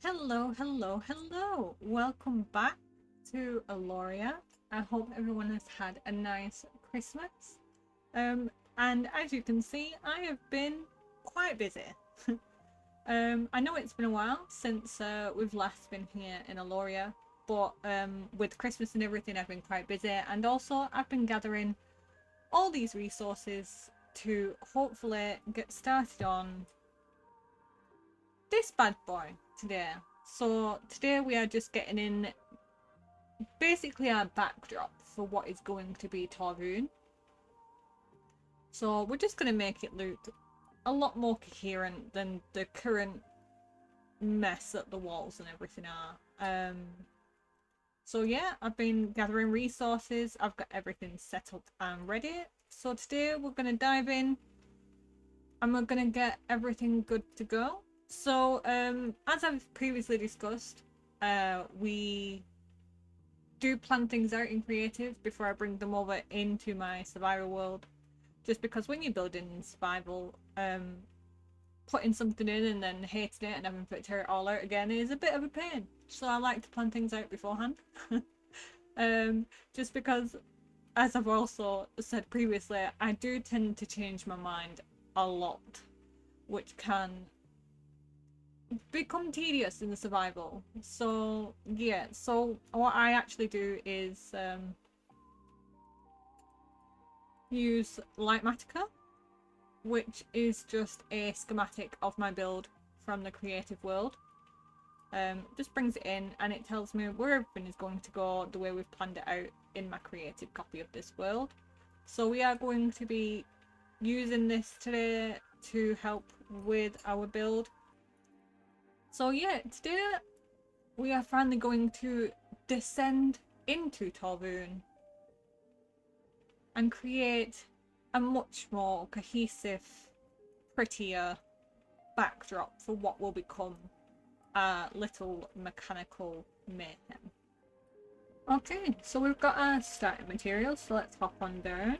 Hello, hello, hello! Welcome back to Alaoria. I hope everyone has had a nice Christmas. And as you can see, I have been quite busy. I know it's been a while since we've last been here in Alaoria, but with Christmas and everything, I've been quite busy. And also, I've been gathering all these resources to hopefully get started on this bad boy today. So today we are just getting in basically our backdrop for what is going to be Torvune. So we're just going to make it look a lot more coherent than the current mess that the walls and everything are. So yeah, I've been gathering resources, I've got everything set up and ready. So today we're going to dive in and we're going to get everything good to go. So as I've previously discussed, we do plan things out in creative before I bring them over into my survival world, just because when you're building survival, putting something in and then hating it and having to tear it all out again is a bit of a pain. So I like to plan things out beforehand. Just because, as I've also said previously, I do tend to change my mind a lot, which can become tedious in the survival. So yeah, so what I actually do is use Lightmatica, which is just a schematic of my build from the creative world. Just brings it in and it tells me where everything is going to go the way we've planned it out in my creative copy of this world. So we are going to be using this today to help with our build. So yeah, today we are finally going to descend into Torvune and create a much more cohesive, prettier backdrop for what will become a little mechanical mayhem. Okay, so we've got our starting materials, so let's hop on down.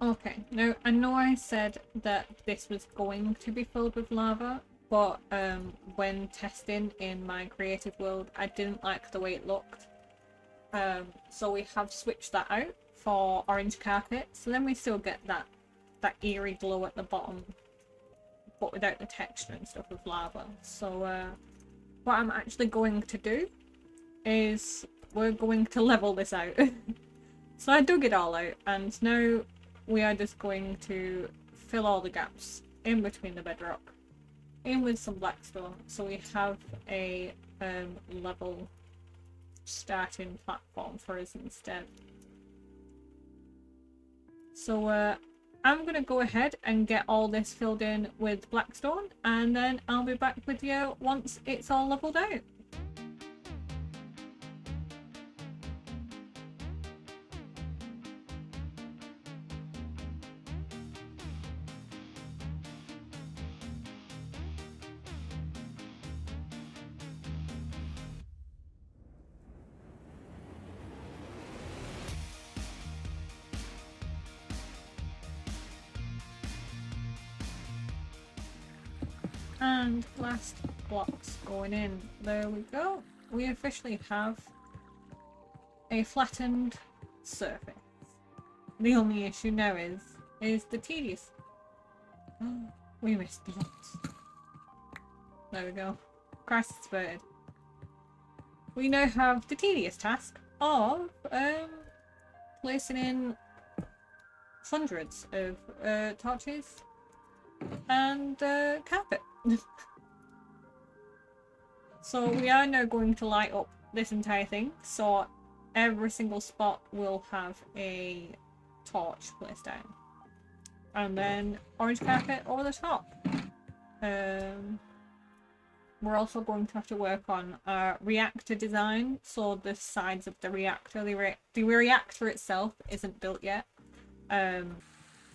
Okay, now I know I said that this was going to be filled with lava, but when testing in my creative world, I didn't like the way it looked. So we have switched that out for orange carpet, so then we still get that eerie glow at the bottom, but without the texture and stuff of lava. So what I'm actually going to do is we're going to level this out. So I dug it all out, and now we are just going to fill all the gaps in between the bedrock in with some blackstone, so we have a level starting platform for us instead. So I'm going to go ahead and get all this filled in with blackstone, and then I'll be back with you once it's all leveled out. And last blocks going in. There we go. We officially have a flattened surface. The only issue now is the tedious. We missed blocks. There we go. Crisis averted. We now have the tedious task of placing in hundreds of torches and carpet. So we are now going to light up this entire thing, so every single spot will have a torch placed down. And then orange carpet over the top. We're also going to have to work on our reactor design, so the sides of the reactor, the reactor itself isn't built yet.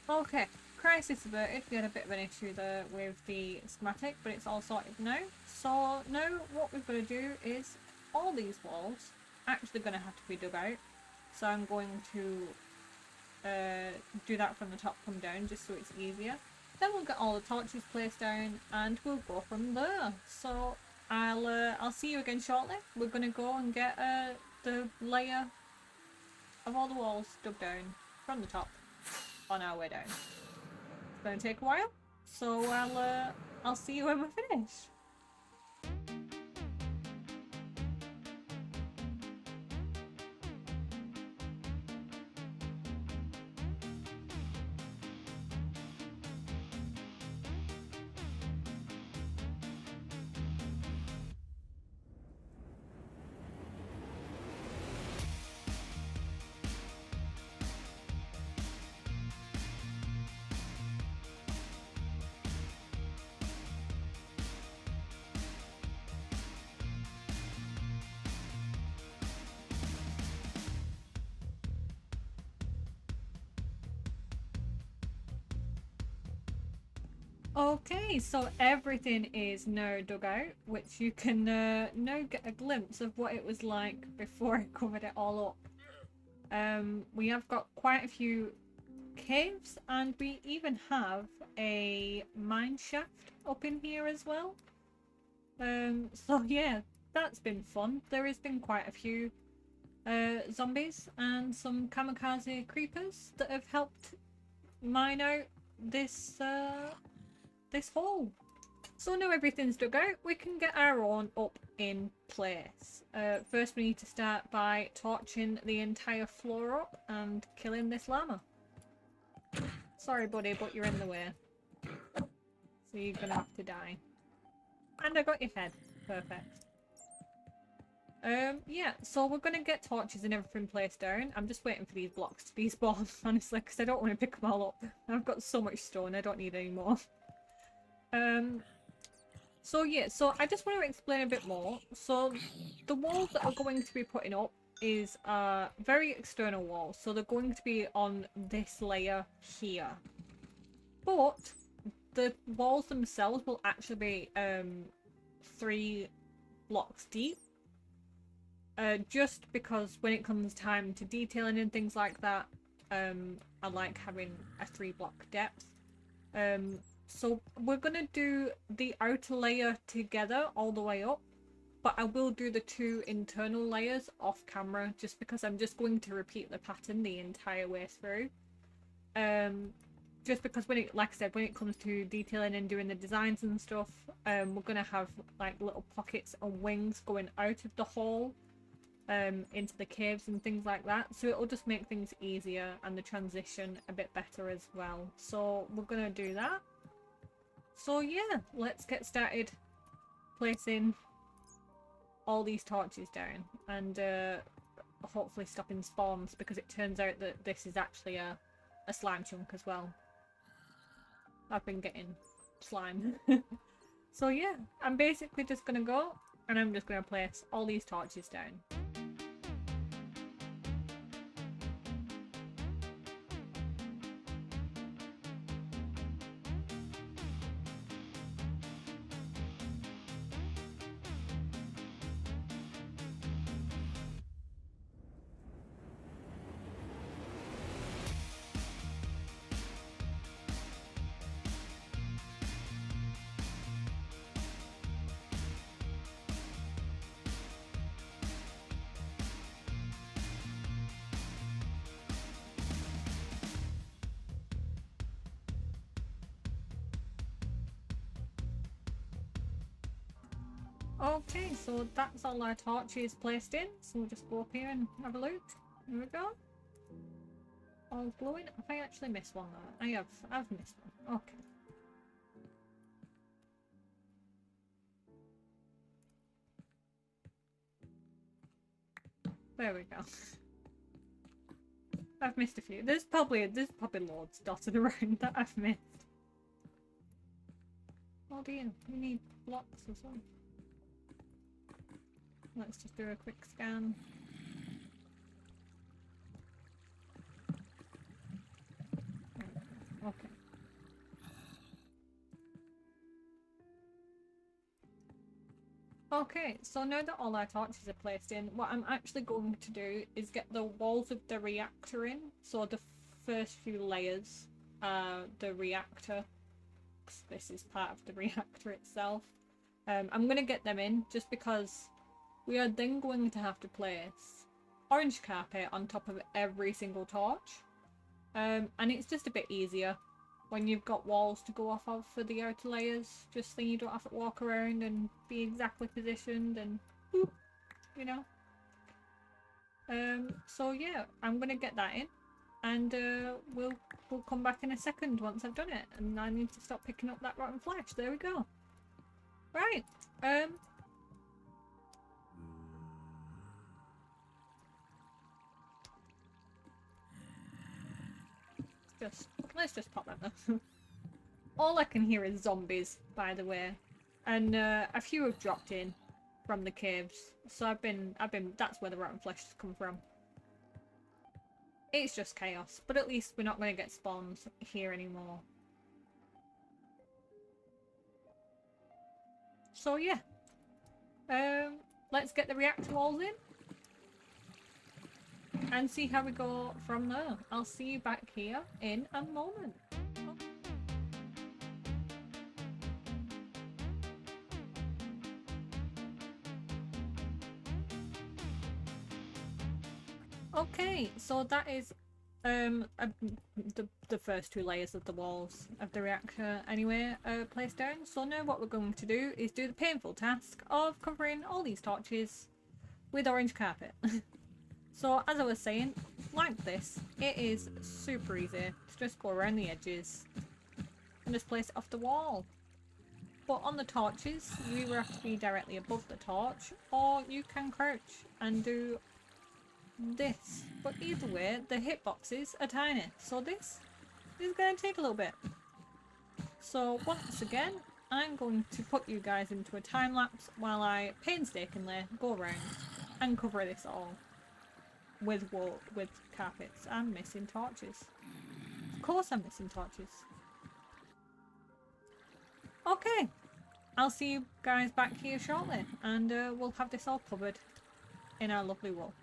Okay, crisis averted. We had a bit of an issue there with the schematic, but it's all sorted now. So now what we've got to do is all these walls actually going to have to be dug out. So I'm going to do that from the top, come down, just so it's easier. Then we'll get all the torches placed down, and we'll go from there. So I'll see you again shortly. We're gonna go and get the layer of all the walls dug down from the top on our way down. It's gonna take a while, so I'll see you when we're finished. Okay, so everything is now dug out, which you can now get a glimpse of what it was like before I covered it all up. We have got quite a few caves, and we even have a mine shaft up in here as well. So yeah, that's been fun. There has been quite a few zombies and some kamikaze creepers that have helped mine out this this hole. So now everything's dug out, we can get our own up in place. First we need to start by torching the entire floor up and killing this llama. Sorry buddy, but you're in the way. So you're gonna have to die. And I got your head. Perfect. Yeah, so we're gonna get torches and everything placed down. I'm just waiting for these blocks to despawn, honestly, because I don't want to pick them all up. I've got so much stone, I don't need any more. So yeah, so I just want to explain a bit more. So the walls that are going to be putting up is a very external wall. So they're going to be on this layer here. But the walls themselves will actually be 3 blocks deep. Just because when it comes time to detailing and things like that, I like having a 3-block depth. So we're gonna do the outer layer together all the way up, but I will do the 2 internal layers off camera just because I'm just going to repeat the pattern the entire way through. Just because when it, like I said, when it comes to detailing and doing the designs and stuff, we're gonna have like little pockets and wings going out of the hole into the caves and things like that, so it'll just make things easier and the transition a bit better as well. So we're gonna do that. So yeah, let's get started placing all these torches down and hopefully stopping spawns, because it turns out that this is actually a slime chunk as well. I've been getting slime. So yeah, I'm basically just gonna go and I'm just gonna place all these torches down. Okay, so that's all our torches placed in, so we'll just go up here and have a look. Here we go. All glowing. Have I actually missed one there? I've missed one. Okay. There we go. I've missed a few. There's probably loads dotted around that I've missed. Oh dear, we need blocks as well. Let's just do a quick scan. Okay. Okay, so now that all our torches are placed in, what I'm actually going to do is get the walls of the reactor in. So the first few layers, the reactor, 'cause this is part of the reactor itself. I'm going to get them in just because we are then going to have to place orange carpet on top of every single torch. And it's just a bit easier when you've got walls to go off of for the outer layers, just so you don't have to walk around and be exactly positioned and boop, you know. So yeah, I'm gonna get that in, and we'll come back in a second once I've done it. And I need to stop picking up that rotten flesh. There we go. Right. Let's just pop that there. All I can hear is zombies, by the way, and a few have dropped in from the caves. So I've been. That's where the rotten flesh has come from. It's just chaos, but at least we're not going to get spawns here anymore. So yeah, let's get the reactor walls in and see how we go from there. I'll see you back here in a moment. Okay, so that is the first two layers of the walls of the reactor anyway placed down. So now what we're going to do is do the painful task of covering all these torches with orange carpet. So as I was saying, like this, it is super easy to just go around the edges and just place it off the wall. But on the torches, you either have to be directly above the torch, or you can crouch and do this. But either way, the hitboxes are tiny, so this is going to take a little bit. So once again, I'm going to put you guys into a time lapse while I painstakingly go around and cover this all with carpets. I'm missing torches. Of course I'm missing torches. Okay, I'll see you guys back here shortly, and we'll have this all covered in our lovely wool.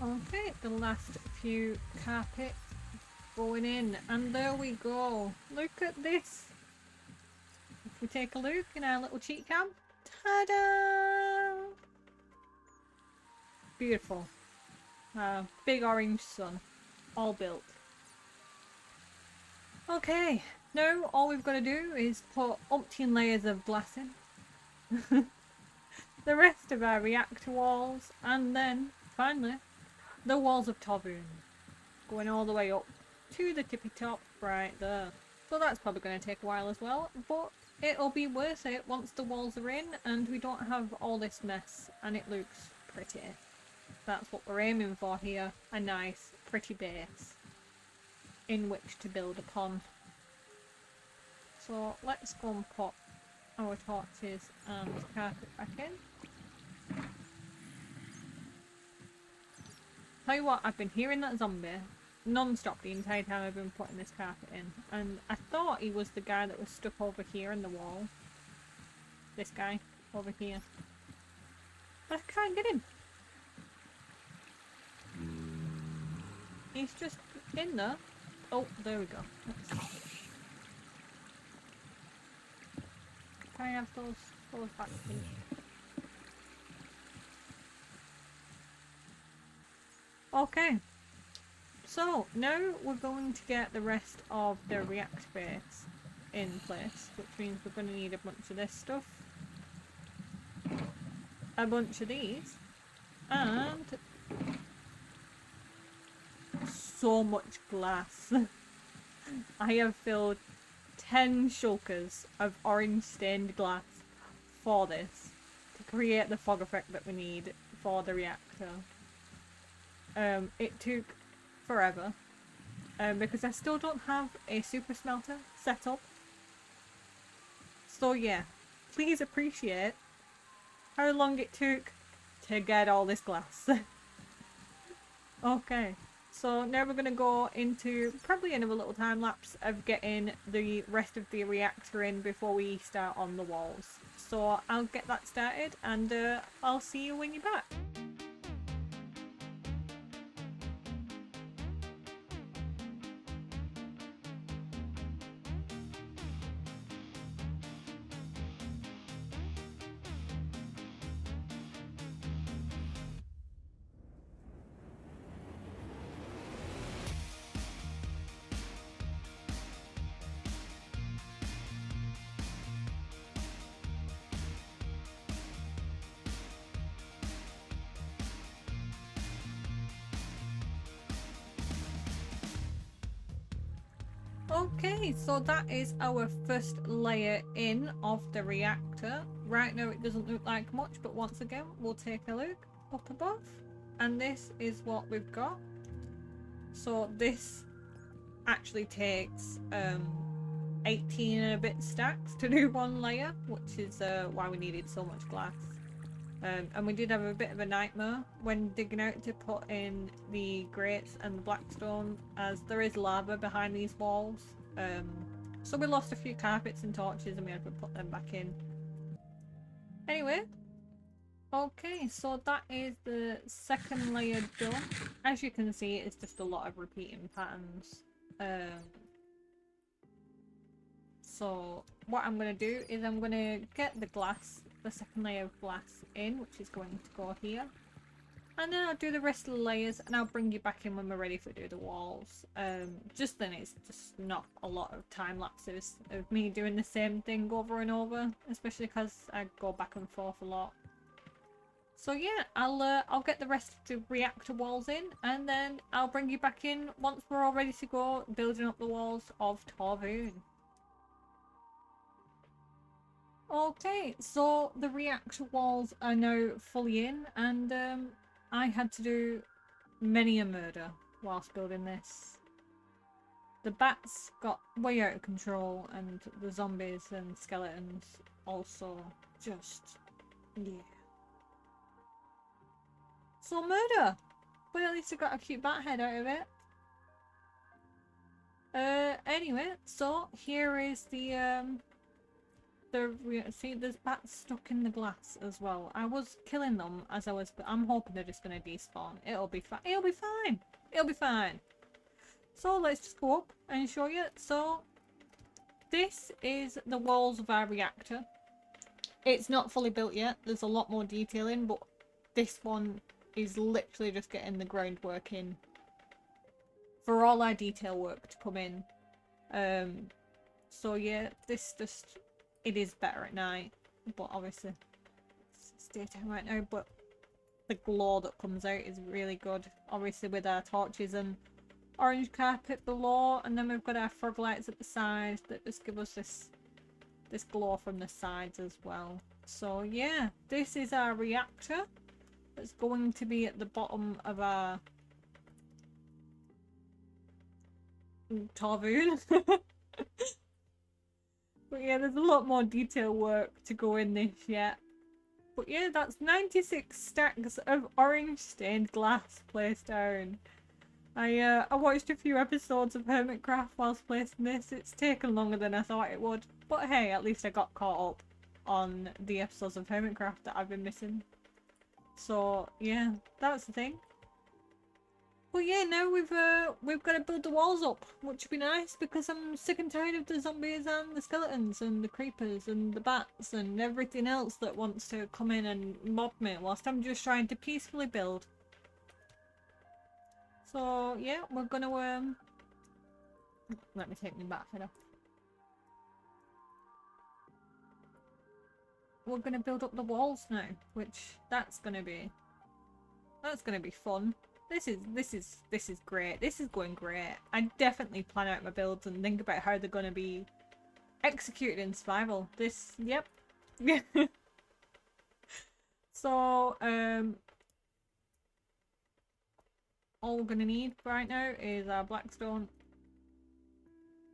Okay, the last few carpets going in, and there we go. Look at this. If we take a look in our little cheat cam, ta-da! Beautiful. Big orange sun, all built. Okay, now all we've got to do is put umpteen layers of glass in. The rest of our reactor walls, and then finally the walls of Torvune, going all the way up to the tippy top right there. So that's probably going to take a while as well, but it'll be worth it once the walls are in and we don't have all this mess and it looks pretty. That's what we're aiming for here, a nice pretty base in which to build upon. So let's go and put our torches and carpet back in. Tell you what, I've been hearing that zombie non-stop the entire time I've been putting this carpet in, and I thought he was the guy that was stuck over here in the wall. This guy over here. But I can't get him. He's just in there. Oh, there we go. Can I have those back, please? Okay, so now we're going to get the rest of the reactor base in place, which means we're going to need a bunch of this stuff, a bunch of these, and so much glass. I have filled 10 shulkers of orange stained glass for this to create the fog effect that we need for the reactor. It took forever because I still don't have a super smelter set up. So yeah, please appreciate how long it took to get all this glass. Okay, so now we're going to go into probably another little time lapse of getting the rest of the reactor in before we start on the walls. So I'll get that started and I'll see you when you're back. Okay, so that is our first layer in of the reactor. Right now it doesn't look like much, but once again we'll take a look up above and this is what we've got. So this actually takes 18 and a bit stacks to do one layer, which is why we needed so much glass. And we did have a bit of a nightmare when digging out to put in the grates and the blackstone, as there is lava behind these walls. So we lost a few carpets and torches and we had to put them back in. Anyway, okay, so that is the second layer done. As you can see, it's just a lot of repeating patterns. So what I'm going to do is I'm going to get the glass, the second layer of glass in, which is going to go here. And then I'll do the rest of the layers and I'll bring you back in when we're ready to do the walls. Just then it's just not a lot of time lapses of me doing the same thing over and over, especially because I go back and forth a lot. So yeah, I'll get the rest of the reactor walls in and then I'll bring you back in once we're all ready to go building up the walls of Torvune. Okay, so the reactor walls are now fully in and I had to do many a murder whilst building this. The bats got way out of control and the zombies and skeletons also just, yeah. So murder! But at least I got a cute bat head out of it. Anyway, so here is the see, there's bats stuck in the glass as well. I was killing them as I was, but I'm hoping they're just gonna despawn. It'll be fine. It'll be fine. It'll be fine. So let's just go up and show you. So this is the walls of our reactor. It's not fully built yet. There's a lot more detailing, but this one is literally just getting the groundwork in for all our detail work to come in. So yeah, this just, it is better at night, but obviously it's daytime right now, but the glow that comes out is really good, obviously with our torches and orange carpet below, and then we've got our frog lights at the sides that just give us this glow from the sides as well. So yeah, this is our reactor that's going to be at the bottom of our Torvune. But yeah, there's a lot more detail work to go in this yet. But yeah, that's 96 stacks of orange stained glass placed down. I watched a few episodes of Hermitcraft whilst placing this. It's taken longer than I thought it would. But hey, at least I got caught up on the episodes of Hermitcraft that I've been missing. So yeah, that's the thing. Well, yeah, now we've got to build the walls up, which would be nice because I'm sick and tired of the zombies and the skeletons and the creepers and the bats and everything else that wants to come in and mob me whilst I'm just trying to peacefully build. So yeah, we're gonna let me take my bat head off. We're gonna build up the walls now, which that's gonna be fun. This is great. This is going great. I definitely plan out my builds and think about how they're going to be executed in survival. This, yep. So, all we're gonna need right now is our blackstone.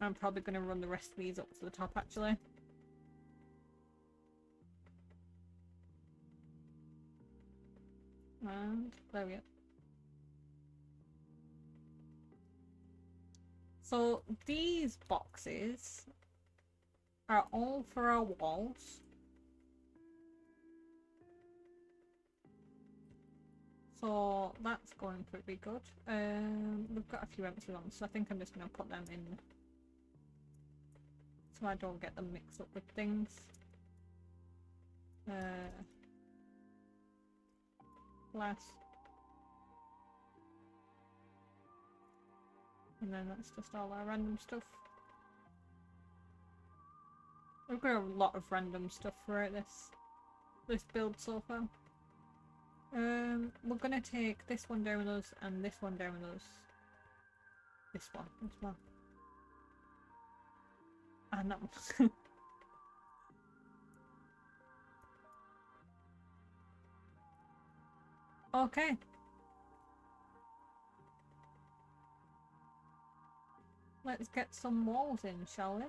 I'm probably gonna run the rest of these up to the top actually. And there we go. So these boxes are all for our walls. So that's going pretty good. We've got a few empty ones, so I think I'm just going to put them in so I don't get them mixed up with things. Glass. And then that's just all our random stuff. We've got a lot of random stuff throughout this build so far. We're gonna take this one down with us and this one down with us. This one as well. And that one. Okay. Let's get some walls in, shall we?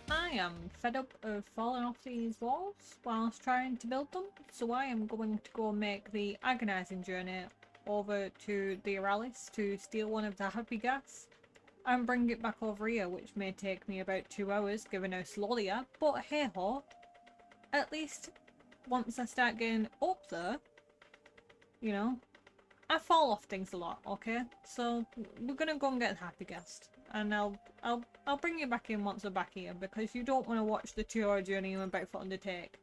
I am fed up of falling off these walls whilst trying to build them, so I am going to go make the agonising journey over to the Aralis to steal one of the happy gas and bring it back over here, which may take me about 2 hours given how slow they are, but hey ho, at least once I start getting up there, you know, I fall off things a lot, okay? So we're gonna go and get the happy gas. And I'll bring you back in once we're back here, because you don't want to watch the 2-hour journey I'm about to undertake.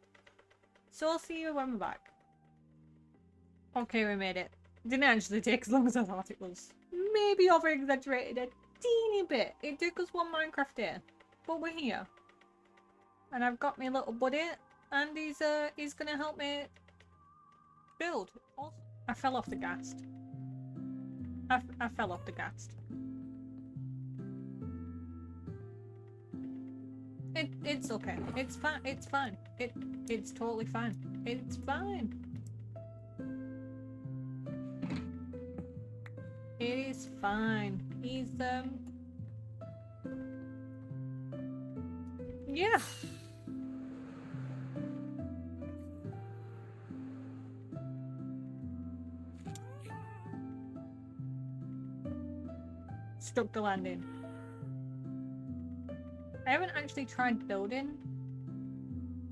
So I'll see you when we're back. Okay, we made it. Didn't actually take as long as I thought it was. Maybe over-exaggerated a teeny bit. It took us 1 Minecraft day, but we're here. And I've got my little buddy, and he's gonna help me build. Also, I fell off the ghast. I fell off the ghast. It's okay. It's fine. It's fine. It's totally fine. It's fine. It is fine. He's yeah. Stuck the landing. I haven't actually tried building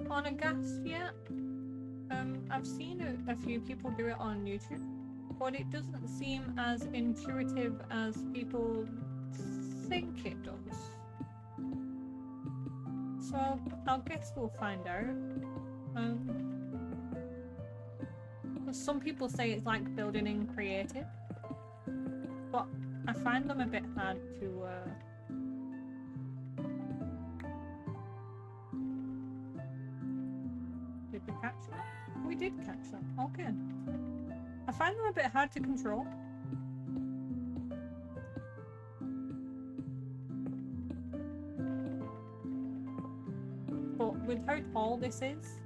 on a gas yet. I've seen a few people do it on YouTube, but it doesn't seem as intuitive as people think it does. So I guess we'll find out. Some people say it's like building in creative, but I find them a bit hard to Did we catch that? We did catch that. Okay. I find them a bit hard to control. But with how tall this is,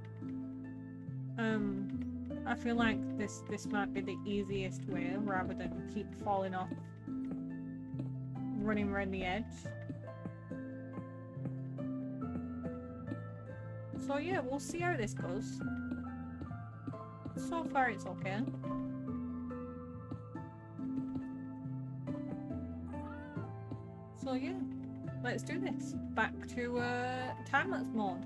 I feel like this might be the easiest way rather than keep falling off, running around the edge. So yeah, we'll see how this goes. So far it's okay. So yeah, let's do this. Back to time-lapse mode.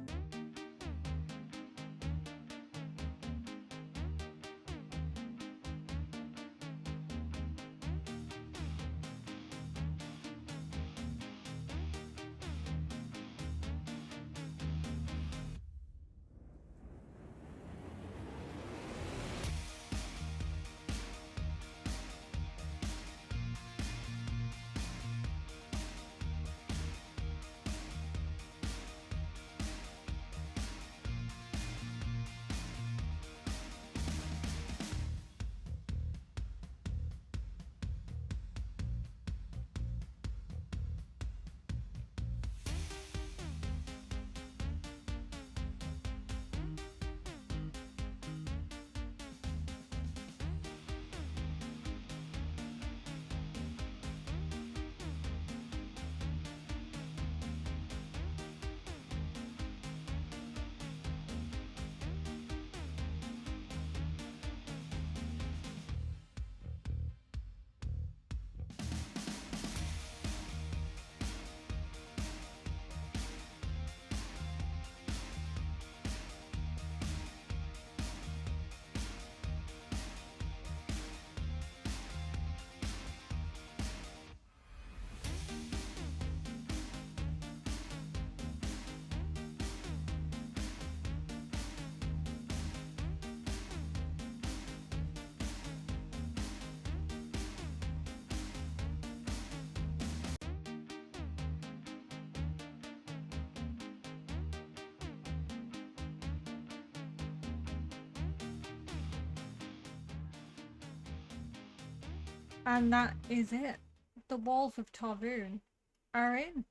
And that is it. The walls of Torvune are in.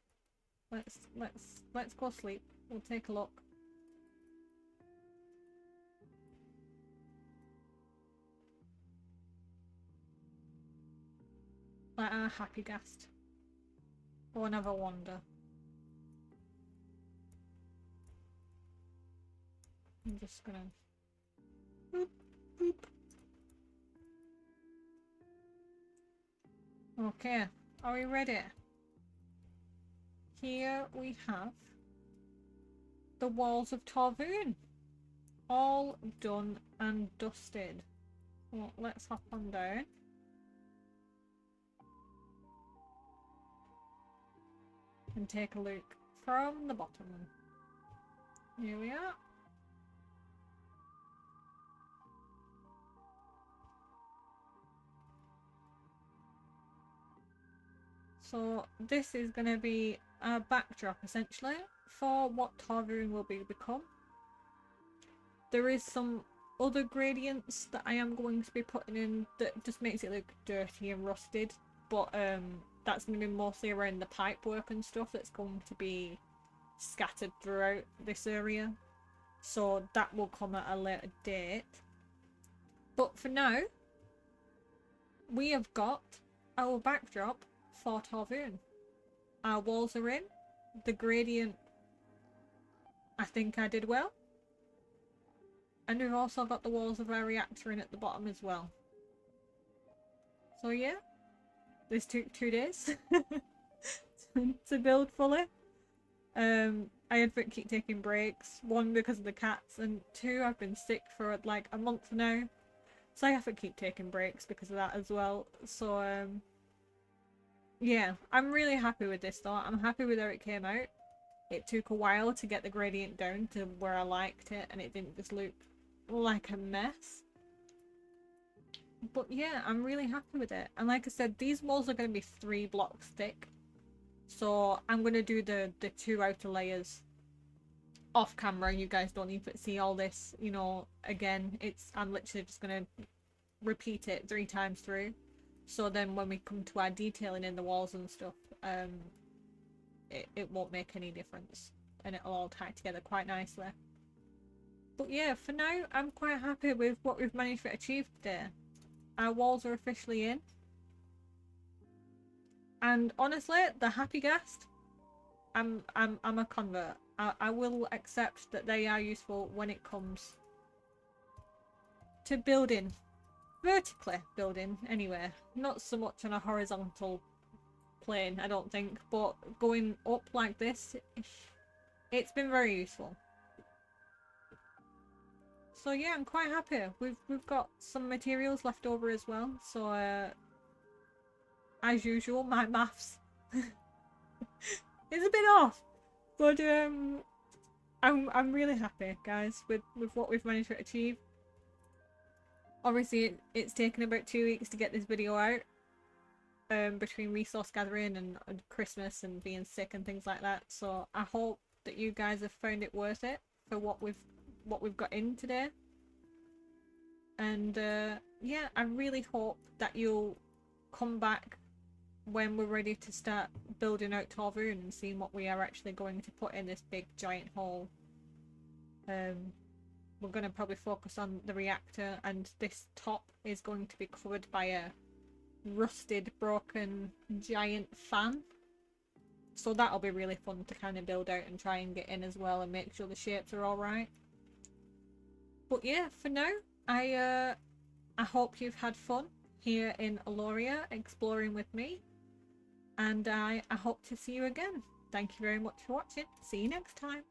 Let's go sleep. We'll take a look. Let our happy guest go and have a wander. I'm just gonna boop, boop. Okay, are we ready? Here we have the walls of Torvune, all done and dusted. Well, let's hop on down. And take a look from the bottom. Here we are. So this is going to be a backdrop essentially for what Torvune will become. There is some other gradients that I am going to be putting in that just makes it look dirty and rusted, but that's going to be mostly around the pipe work and stuff that's going to be scattered throughout this area. So that will come at a later date. But for now, we have got our backdrop for Torvune. Our walls are in. The gradient, I think I did well. And we've also got the walls of our reactor in at the bottom as well. So yeah, this took 2 days to build fully. I had to keep taking breaks. 1, because of the cats, and 2, I've been sick for like a month now. So I have to keep taking breaks because of that as well. So yeah, I'm really happy with this though. I'm happy with how it came out. It took a while to get the gradient down to where I liked it, and it didn't just look like a mess. But yeah, I'm really happy with it. And like I said, these walls are going to be 3 blocks thick. So I'm going to do the 2 outer layers off camera. You guys don't need to see all this, you know, again. I'm literally just going to repeat it 3 times through. So then when we come to our detailing in the walls and stuff, it won't make any difference. And it'll all tie together quite nicely. But yeah, for now, I'm quite happy with what we've managed to achieve today. Our walls are officially in. And honestly, the happy guest, I'm a convert. I will accept that they are useful when it comes to building. Vertically building, anyway. Not so much on a horizontal plane, I don't think. But going up like this, it's been very useful. So yeah, I'm quite happy. We've got some materials left over as well. So as usual, my maths is a bit off. But I'm really happy, guys, with what we've managed to achieve. Obviously, it's taken about 2 weeks to get this video out. Between resource gathering and Christmas and being sick and things like that. So I hope that you guys have found it worth it for what we've got in today. And yeah, I really hope that you'll come back when we're ready to start building out Torvune and seeing what we are actually going to put in this big giant hole. We're going to probably focus on the reactor, and this top is going to be covered by a rusted, broken, giant fan. So that'll be really fun to kind of build out and try and get in as well and make sure the shapes are alright. But yeah, for now, I hope you've had fun here in Alaoria exploring with me. And I hope to see you again. Thank you very much for watching. See you next time.